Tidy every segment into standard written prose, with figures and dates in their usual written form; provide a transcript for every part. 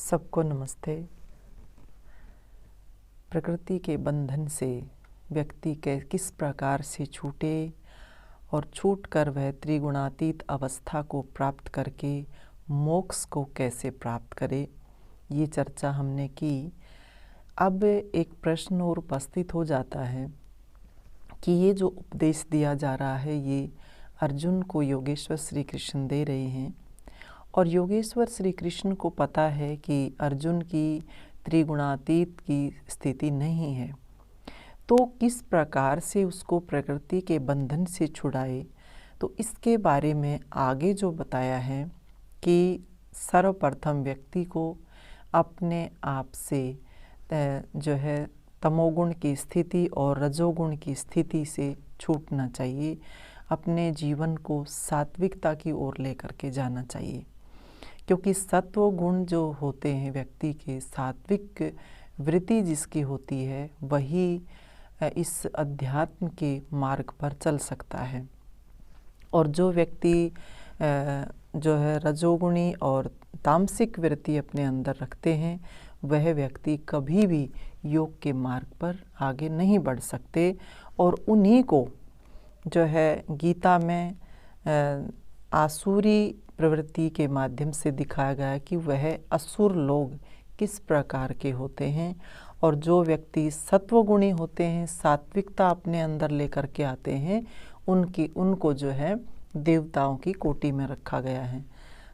सबको नमस्ते। प्रकृति के बंधन से व्यक्ति के किस प्रकार से छूटे और छूटकर वह त्रिगुणातीत अवस्था को प्राप्त करके मोक्ष को कैसे प्राप्त करे, ये चर्चा हमने की। अब एक प्रश्न और उपस्थित हो जाता है कि ये जो उपदेश दिया जा रहा है ये अर्जुन को योगेश्वर श्री कृष्ण दे रहे हैं और योगेश्वर श्री कृष्ण को पता है कि अर्जुन की त्रिगुणातीत की स्थिति नहीं है, तो किस प्रकार से उसको प्रकृति के बंधन से छुड़ाए। तो इसके बारे में आगे जो बताया है कि सर्वप्रथम व्यक्ति को अपने आप से जो है तमोगुण की स्थिति और रजोगुण की स्थिति से छूटना चाहिए, अपने जीवन को सात्विकता की ओर लेकर के जाना चाहिए। क्योंकि सत्व गुण जो होते हैं व्यक्ति के, सात्विक वृत्ति जिसकी होती है वही इस अध्यात्म के मार्ग पर चल सकता है। और जो व्यक्ति जो है रजोगुणी और तामसिक वृत्ति अपने अंदर रखते हैं वह व्यक्ति कभी भी योग के मार्ग पर आगे नहीं बढ़ सकते। और उन्हीं को जो है गीता में आसुरी प्रवृत्ति के माध्यम से दिखाया गया है कि वह असुर लोग किस प्रकार के होते हैं। और जो व्यक्ति सत्वगुणी होते हैं, सात्विकता अपने अंदर लेकर के आते हैं, उनको जो है देवताओं की कोटि में रखा गया है।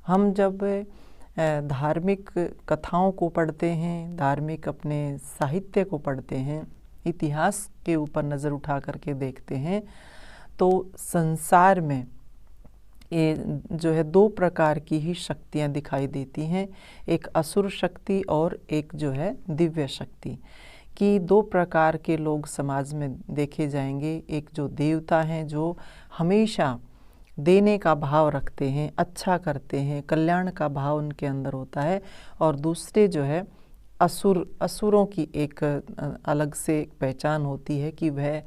हम जब धार्मिक कथाओं को पढ़ते हैं, धार्मिक अपने साहित्य को पढ़ते हैं, इतिहास के ऊपर नज़र उठा करके देखते हैं, तो संसार में ये जो है दो प्रकार की ही शक्तियाँ दिखाई देती हैं, एक असुर शक्ति और एक जो है दिव्य शक्ति की। दो प्रकार के लोग समाज में देखे जाएंगे। एक जो देवता हैं जो हमेशा देने का भाव रखते हैं, अच्छा करते हैं, कल्याण का भाव उनके अंदर होता है। और दूसरे जो है असुरों की एक अलग से पहचान होती है कि वह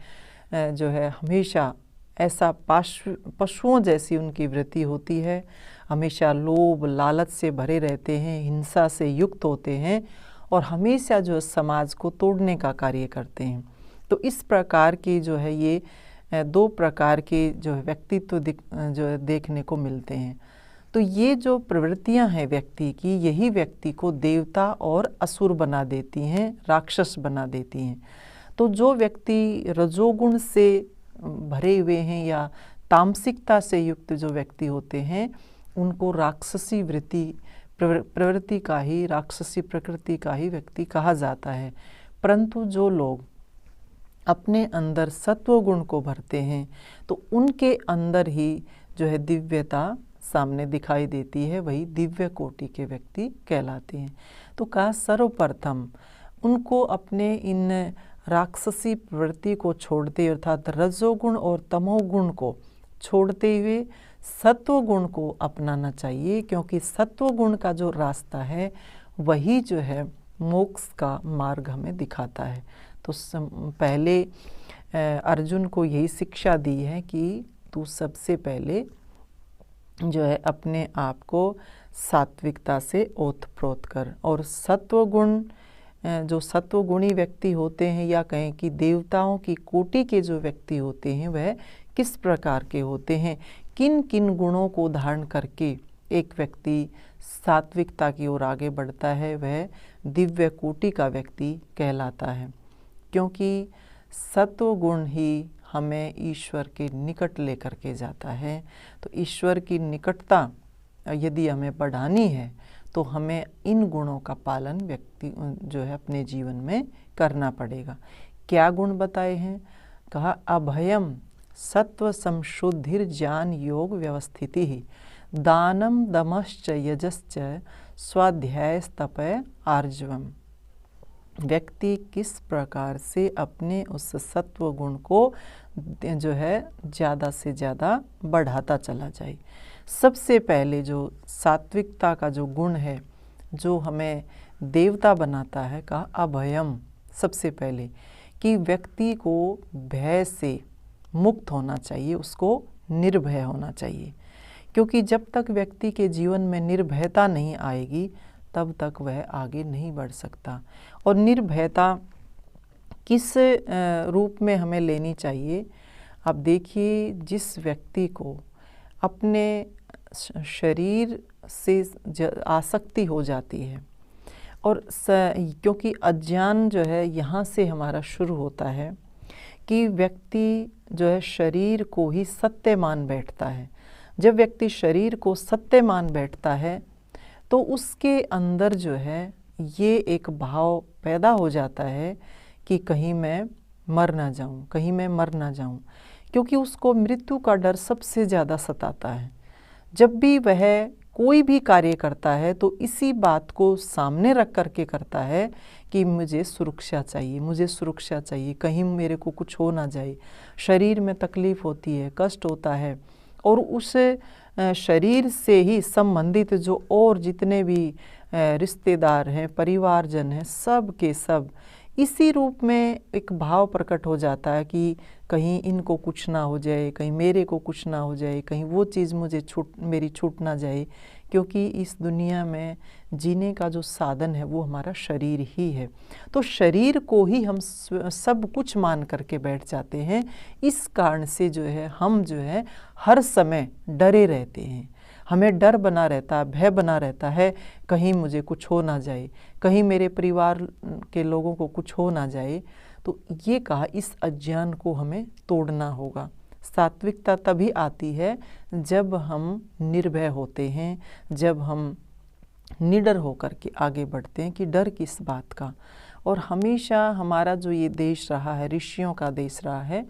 जो है हमेशा ऐसा पशुओं जैसी उनकी वृत्ति होती है, हमेशा लोभ लालच से भरे रहते हैं, हिंसा से युक्त होते हैं और हमेशा जो समाज को तोड़ने का कार्य करते हैं। तो इस प्रकार की जो है ये दो प्रकार के जो है व्यक्तित्व जो है देखने को मिलते हैं। तो ये जो प्रवृत्तियां हैं व्यक्ति की, यही व्यक्ति को देवता और असुर बना देती हैं, राक्षस बना देती हैं। तो जो व्यक्ति रजोगुण से भरे हुए हैं या तामसिकता से युक्त जो व्यक्ति होते हैं उनको राक्षसी प्रवृत्ति का ही, राक्षसी प्रकृति का ही व्यक्ति कहा जाता है। परंतु जो लोग अपने अंदर सत्व गुण को भरते हैं तो उनके अंदर ही जो है दिव्यता सामने दिखाई देती है, वही दिव्य कोटि के व्यक्ति कहलाते हैं। तो कहा सर्वप्रथम उनको अपने इन राक्षसी प्रवृत्ति को छोड़ते अर्थात रजोगुण और तमोगुण को छोड़ते हुए सत्वगुण को अपनाना चाहिए, क्योंकि सत्वगुण का जो रास्ता है वही जो है मोक्ष का मार्ग हमें दिखाता है। तो पहले अर्जुन को यही शिक्षा दी है कि तू सबसे पहले जो है अपने आप को सात्विकता से ओतप्रोत कर। और सत्वगुण जो सत्वगुणी व्यक्ति होते हैं या कहें कि देवताओं की कोटि के जो व्यक्ति होते हैं वह किस प्रकार के होते हैं, किन किन गुणों को धारण करके एक व्यक्ति सात्विकता की ओर आगे बढ़ता है, वह दिव्य कोटि का व्यक्ति कहलाता है। क्योंकि सत्वगुण ही हमें ईश्वर के निकट लेकर के जाता है। तो ईश्वर की निकटता यदि हमें बढ़ानी है तो हमें इन गुणों का पालन व्यक्ति जो है अपने जीवन में करना पड़ेगा। क्या गुण बताए हैं? कहा अभयम सत्व संशुद्धिर ज्ञान योग व्यवस्थिति ही दानम दमश्च यजश्च स्वाध्याय तपय आर्जवम। व्यक्ति किस प्रकार से अपने उस सत्व गुण को जो है ज़्यादा से ज़्यादा बढ़ाता चला जाए। सबसे पहले जो सात्विकता का जो गुण है जो हमें देवता बनाता है, कहा अभयम, सबसे पहले कि व्यक्ति को भय से मुक्त होना चाहिए, उसको निर्भय होना चाहिए। क्योंकि जब तक व्यक्ति के जीवन में निर्भयता नहीं आएगी तब तक वह आगे नहीं बढ़ सकता। और निर्भयता किस रूप में हमें लेनी चाहिए? आप देखिए, जिस व्यक्ति को अपने शरीर से आसक्ति हो जाती है, और क्योंकि अज्ञान जो है यहाँ से हमारा शुरू होता है कि व्यक्ति जो है शरीर को ही सत्य मान बैठता है। जब व्यक्ति शरीर को सत्य मान बैठता है तो उसके अंदर जो है ये एक भाव पैदा हो जाता है कि कहीं मैं मर ना जाऊं, कहीं मैं मर ना जाऊं, क्योंकि उसको मृत्यु का डर सबसे ज़्यादा सताता है। जब भी वह कोई भी कार्य करता है तो इसी बात को सामने रख करके करता है कि मुझे सुरक्षा चाहिए, मुझे सुरक्षा चाहिए, कहीं मेरे को कुछ हो ना जाए। शरीर में तकलीफ़ होती है, कष्ट होता है, और उस शरीर से ही संबंधित जो और जितने भी रिश्तेदार हैं, परिवारजन हैं, सब के सब इसी रूप में एक भाव प्रकट हो जाता है कि कहीं इनको कुछ ना हो जाए, कहीं मेरे को कुछ ना हो जाए, कहीं वो चीज़ मुझे मेरी छूट ना जाए, क्योंकि इस दुनिया में जीने का जो साधन है वो हमारा शरीर ही है। तो शरीर को ही हम सब कुछ मान करके बैठ जाते हैं। इस कारण से जो है हम जो है हर समय डरे रहते हैं, हमें डर बना रहता है, भय बना रहता है, कहीं मुझे कुछ हो ना जाए, कहीं मेरे परिवार के लोगों को कुछ हो ना जाए। तो ये कहा, इस अज्ञान को हमें तोड़ना होगा। सात्विकता तभी आती है जब हम निर्भय होते हैं, जब हम निडर होकर के आगे बढ़ते हैं कि डर किस बात का। और हमेशा हमारा जो ये देश रहा है ऋषियों का देश रहा है,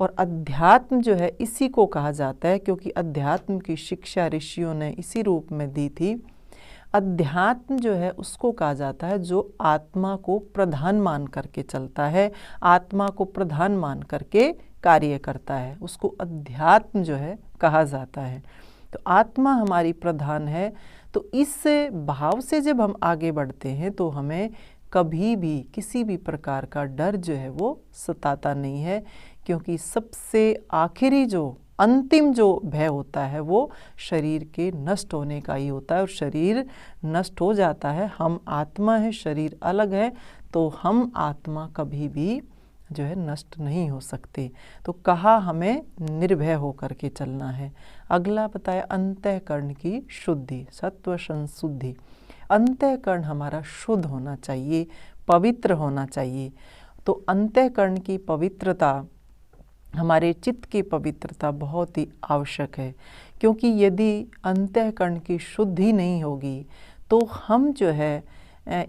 और अध्यात्म जो है इसी को कहा जाता है, क्योंकि अध्यात्म की शिक्षा ऋषियों ने इसी रूप में दी थी। अध्यात्म जो है उसको कहा जाता है जो आत्मा को प्रधान मान करके चलता है, आत्मा को प्रधान मान करके कार्य करता है, उसको अध्यात्म जो है कहा जाता है। तो आत्मा हमारी प्रधान है। तो इस भाव से जब हम आगे बढ़ते हैं तो हमें कभी भी किसी भी प्रकार का डर जो है वो सताता नहीं है, क्योंकि सबसे आखिरी जो अंतिम जो भय होता है वो शरीर के नष्ट होने का ही होता है। और शरीर नष्ट हो जाता है, हम आत्मा है, शरीर अलग है, तो हम आत्मा कभी भी जो है नष्ट नहीं हो सकते। तो कहा हमें निर्भय होकर के चलना है। अगला बताया अंतःकरण की शुद्धि, सत्व संशुद्धि। अंतःकरण हमारा शुद्ध होना चाहिए, पवित्र होना चाहिए। तो अंतःकरण की पवित्रता, हमारे चित्त की पवित्रता बहुत ही आवश्यक है, क्योंकि यदि अंतःकरण की शुद्धि नहीं होगी तो हम जो है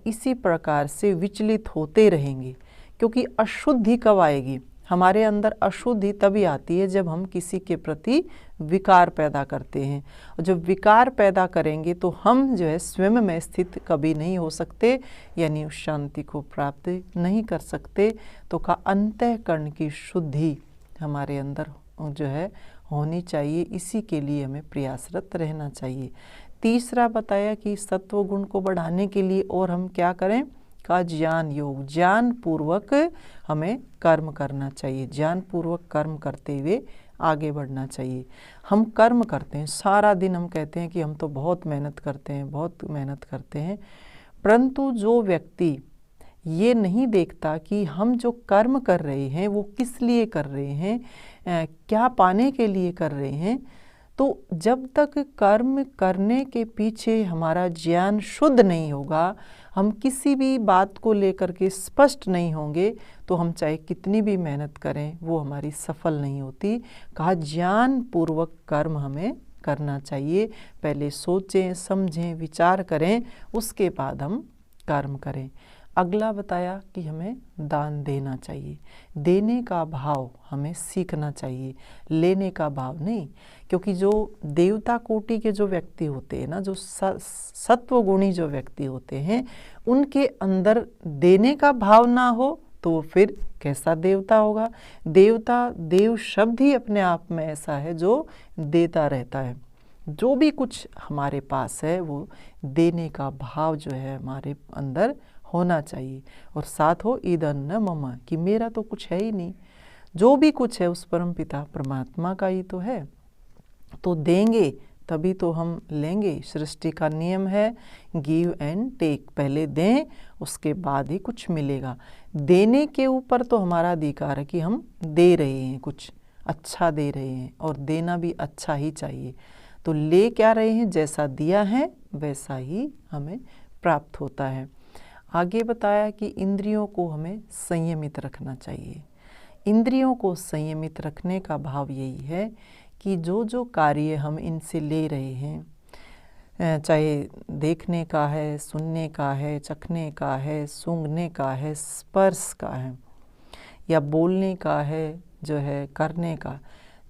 इसी प्रकार से विचलित होते रहेंगे। क्योंकि अशुद्धि कब आएगी? हमारे अंदर अशुद्धि तभी आती है जब हम किसी के प्रति विकार पैदा करते हैं। और जब विकार पैदा करेंगे तो हम जो है स्वयं में स्थित कभी नहीं हो सकते, यानी उस शांति को प्राप्त नहीं कर सकते। तो का अंतःकरण की शुद्धि हमारे अंदर जो है होनी चाहिए, इसी के लिए हमें प्रयासरत रहना चाहिए। तीसरा बताया कि सत्व गुण को बढ़ाने के लिए और हम क्या करें? का ज्ञान योग, ज्ञान पूर्वक हमें कर्म करना चाहिए, ज्ञान पूर्वक कर्म करते हुए आगे बढ़ना चाहिए। हम कर्म करते हैं सारा दिन, हम कहते हैं कि हम तो बहुत मेहनत करते हैं, बहुत मेहनत करते हैं, परंतु जो व्यक्ति ये नहीं देखता कि हम जो कर्म कर रहे हैं वो किस लिए कर रहे हैं, क्या पाने के लिए कर रहे हैं, तो जब तक कर्म करने के पीछे हमारा ज्ञान शुद्ध नहीं होगा, हम किसी भी बात को लेकर के स्पष्ट नहीं होंगे, तो हम चाहे कितनी भी मेहनत करें वो हमारी सफल नहीं होती। कहा ज्ञान पूर्वक कर्म हमें करना चाहिए। पहले सोचें, समझें, विचार करें, उसके बाद हम कर्म करें। अगला बताया कि हमें दान देना चाहिए, देने का भाव हमें सीखना चाहिए, लेने का भाव नहीं। क्योंकि जो देवता कोटि के जो व्यक्ति होते हैं ना, जो सत्वगुणी जो व्यक्ति होते हैं, उनके अंदर देने का भाव ना हो तो वो फिर कैसा देवता होगा? देवता, देव शब्द ही अपने आप में ऐसा है जो देता रहता है। जो भी कुछ हमारे पास है वो देने का भाव जो है हमारे अंदर होना चाहिए। और साथ हो इदं न मम, कि मेरा तो कुछ है ही नहीं, जो भी कुछ है उस परमपिता परमात्मा का ही तो है। तो देंगे तभी तो हम लेंगे। सृष्टि का नियम है गिव एंड टेक, पहले दें उसके बाद ही कुछ मिलेगा। देने के ऊपर तो हमारा अधिकार है कि हम दे रहे हैं, कुछ अच्छा दे रहे हैं और देना भी अच्छा ही चाहिए। तो ले क्या रहे हैं, जैसा दिया है वैसा ही हमें प्राप्त होता है। आगे बताया कि इंद्रियों को हमें संयमित रखना चाहिए। इंद्रियों को संयमित रखने का भाव यही है कि जो जो कार्य हम इनसे ले रहे हैं, चाहे देखने का है, सुनने का है, चखने का है, सूंघने का है, स्पर्श का है, या बोलने का है, जो है करने का,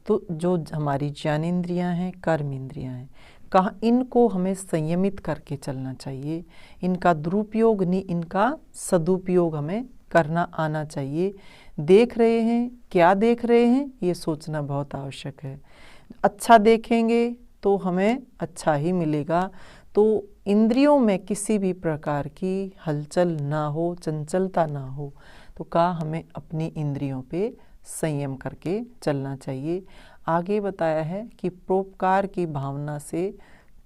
तो जो हमारी ज्ञानेंद्रियां हैं, कर्म इंद्रियां हैं, कहाँ इनको हमें संयमित करके चलना चाहिए। इनका दुरुपयोग नहीं, इनका सदुपयोग हमें करना आना चाहिए। देख रहे हैं, क्या देख रहे हैं, ये सोचना बहुत आवश्यक है। अच्छा देखेंगे तो हमें अच्छा ही मिलेगा। तो इंद्रियों में किसी भी प्रकार की हलचल ना हो, चंचलता ना हो, तो कहा हमें अपनी इंद्रियों पे संयम करके चलना चाहिए। आगे बताया है कि परोपकार की भावना से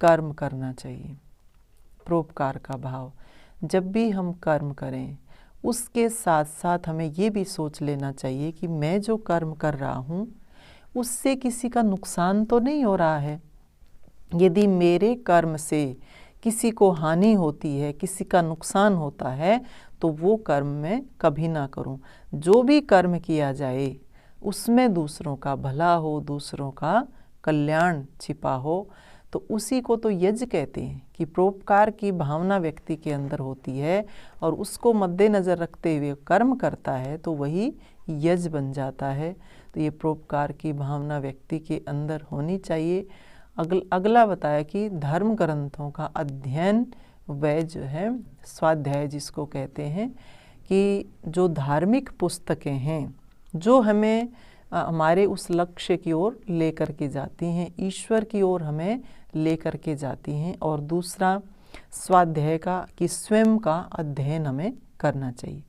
कर्म करना चाहिए। परोपकार का भाव, जब भी हम कर्म करें उसके साथ साथ हमें ये भी सोच लेना चाहिए कि मैं जो कर्म कर रहा हूँ उससे किसी का नुकसान तो नहीं हो रहा है। यदि मेरे कर्म से किसी को हानि होती है, किसी का नुकसान होता है, तो वो कर्म मैं कभी ना करूं। जो भी कर्म किया जाए उसमें दूसरों का भला हो, दूसरों का कल्याण छिपा हो, तो उसी को तो यज्ञ कहते हैं कि परोपकार की भावना व्यक्ति के अंदर होती है और उसको मद्देनज़र रखते हुए कर्म करता है तो वही यज्ञ बन जाता है। तो ये परोपकार की भावना व्यक्ति के अंदर होनी चाहिए। अगला बताया कि धर्म ग्रंथों का अध्ययन व जो है स्वाध्याय जिसको कहते हैं, कि जो धार्मिक पुस्तकें हैं जो हमें हमारे उस लक्ष्य की ओर लेकर के जाती हैं, ईश्वर की ओर हमें लेकर के जाती हैं। और दूसरा स्वाध्याय का कि स्वयं का अध्ययन हमें करना चाहिए।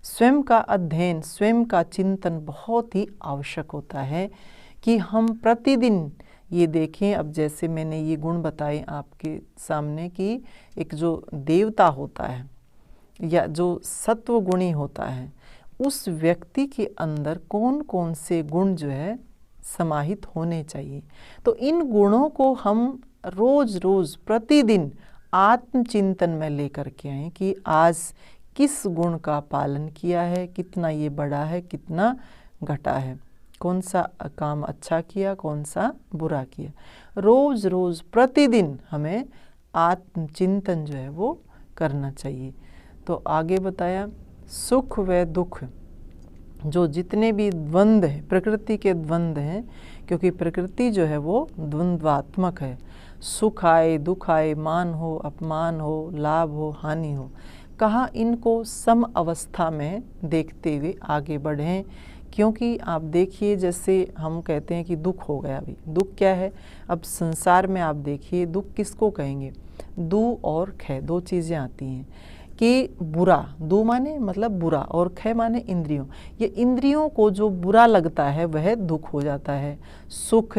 स्वयं का अध्ययन, स्वयं का चिंतन बहुत ही आवश्यक होता है कि हम प्रतिदिन ये देखें। अब जैसे मैंने ये गुण बताए आपके सामने कि एक जो देवता होता है या जो सत्व गुणी होता है, उस व्यक्ति के अंदर कौन कौन से गुण जो है समाहित होने चाहिए। तो इन गुणों को हम रोज रोज प्रतिदिन आत्मचिंतन में लेकर के आएँ कि आज किस गुण का पालन किया है, कितना ये बड़ा है, कितना घटा है, कौन सा काम अच्छा किया, कौन सा बुरा किया। रोज रोज प्रतिदिन हमें आत्मचिंतन जो है वो करना चाहिए। तो आगे बताया सुख व दुख, जो जितने भी द्वंद्व हैं, प्रकृति के द्वंद्व हैं, क्योंकि प्रकृति जो है वो द्वंद्वात्मक है। सुख आए, दुख आए, मान हो, अपमान हो, लाभ हो, हानि हो, कहाँ इनको सम अवस्था में देखते हुए आगे बढ़ें। क्योंकि आप देखिए, जैसे हम कहते हैं कि दुख हो गया, अभी दुख क्या है, अब संसार में आप देखिए दुख किसको कहेंगे, दू और ख दो चीज़ें आती हैं कि बुरा, दू माने मतलब बुरा और ख माने इंद्रियों। ये इंद्रियों को जो बुरा लगता है वह दुख हो जाता है। सुख,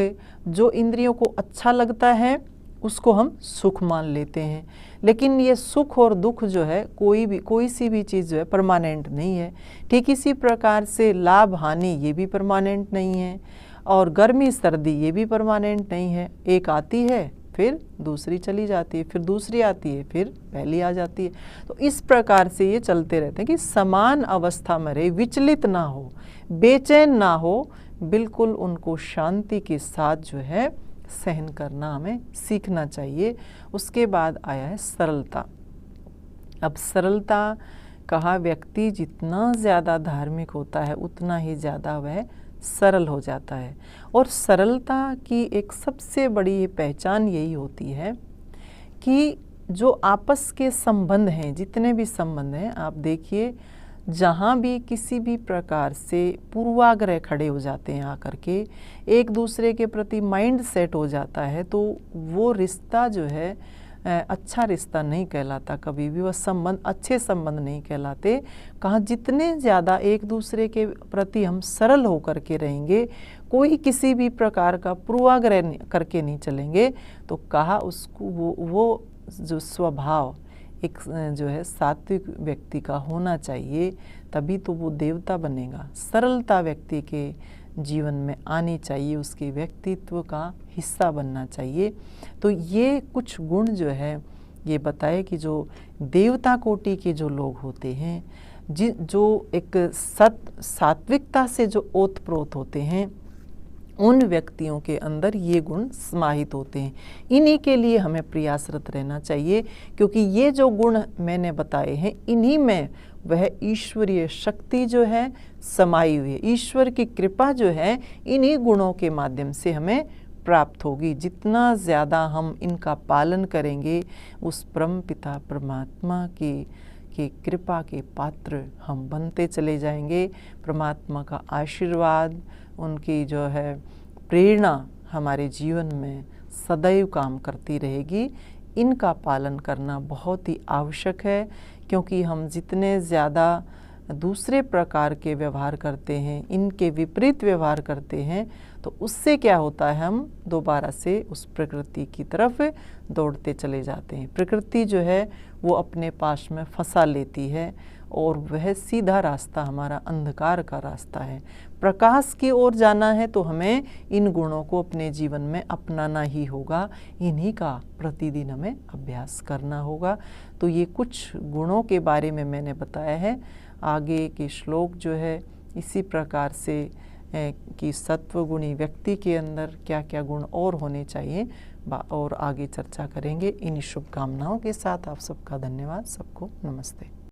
जो इंद्रियों को अच्छा लगता है उसको हम सुख मान लेते हैं। लेकिन ये सुख और दुख जो है, कोई सी भी चीज़ जो है परमानेंट नहीं है। ठीक इसी प्रकार से लाभ हानि ये भी परमानेंट नहीं है, और गर्मी सर्दी ये भी परमानेंट नहीं है। एक आती है फिर दूसरी चली जाती है, फिर दूसरी आती है, फिर पहली आ जाती है। तो इस प्रकार से ये चलते रहते हैं कि समान अवस्था में रहे, विचलित ना हो, बेचैन ना हो, बिल्कुल उनको शांति के साथ जो है सहन करना हमें सीखना चाहिए। उसके बाद आया है सरलता। अब सरलता कहा, व्यक्ति जितना ज़्यादा धार्मिक होता है उतना ही ज़्यादा वह सरल हो जाता है। और सरलता की एक सबसे बड़ी पहचान यही होती है कि जो आपस के संबंध हैं, जितने भी संबंध हैं, आप देखिए जहाँ भी किसी भी प्रकार से पूर्वाग्रह खड़े हो जाते हैं, आकर के एक दूसरे के प्रति माइंड सेट हो जाता है, तो वो रिश्ता जो है अच्छा रिश्ता नहीं कहलाता, कभी भी वह संबंध अच्छे संबंध नहीं कहलाते। कहाँ जितने ज़्यादा एक दूसरे के प्रति हम सरल होकर के रहेंगे, कोई किसी भी प्रकार का पूर्वाग्रह करके नहीं चलेंगे, तो कहा उसको वो जो स्वभाव एक जो है सात्विक व्यक्ति का होना चाहिए, तभी तो वो देवता बनेगा। सरलता व्यक्ति के जीवन में आनी चाहिए, उसके व्यक्तित्व का हिस्सा बनना चाहिए। तो ये कुछ गुण जो है ये बताए कि जो देवता कोटि के जो लोग होते हैं, जो एक सात्विकता से जो ओतप्रोत होते हैं, उन व्यक्तियों के अंदर ये गुण समाहित होते हैं। इन्हीं के लिए हमें प्रयासरत रहना चाहिए, क्योंकि ये जो गुण मैंने बताए हैं, इन्हीं में वह ईश्वरीय शक्ति जो है समाई हुई है। ईश्वर की कृपा जो है इन्हीं गुणों के माध्यम से हमें प्राप्त होगी। जितना ज़्यादा हम इनका पालन करेंगे, उस परम पिता परमात्मा की कृपा के पात्र हम बनते चले जाएंगे। परमात्मा का आशीर्वाद, उनकी जो है प्रेरणा हमारे जीवन में सदैव काम करती रहेगी। इनका पालन करना बहुत ही आवश्यक है, क्योंकि हम जितने ज़्यादा दूसरे प्रकार के व्यवहार करते हैं, इनके विपरीत व्यवहार करते हैं, तो उससे क्या होता है, हम दोबारा से उस प्रकृति की तरफ दौड़ते चले जाते हैं। प्रकृति जो है वो अपने पास में फंसा लेती है, और वह सीधा रास्ता हमारा अंधकार का रास्ता है। प्रकाश की ओर जाना है तो हमें इन गुणों को अपने जीवन में अपनाना ही होगा, इन्हीं का प्रतिदिन हमें अभ्यास करना होगा। तो ये कुछ गुणों के बारे में मैंने बताया है। आगे के श्लोक जो है इसी प्रकार से कि सत्वगुणी व्यक्ति के अंदर क्या क्या गुण और होने चाहिए और आगे चर्चा करेंगे। इन शुभकामनाओं के साथ आप सबका धन्यवाद। सबको नमस्ते।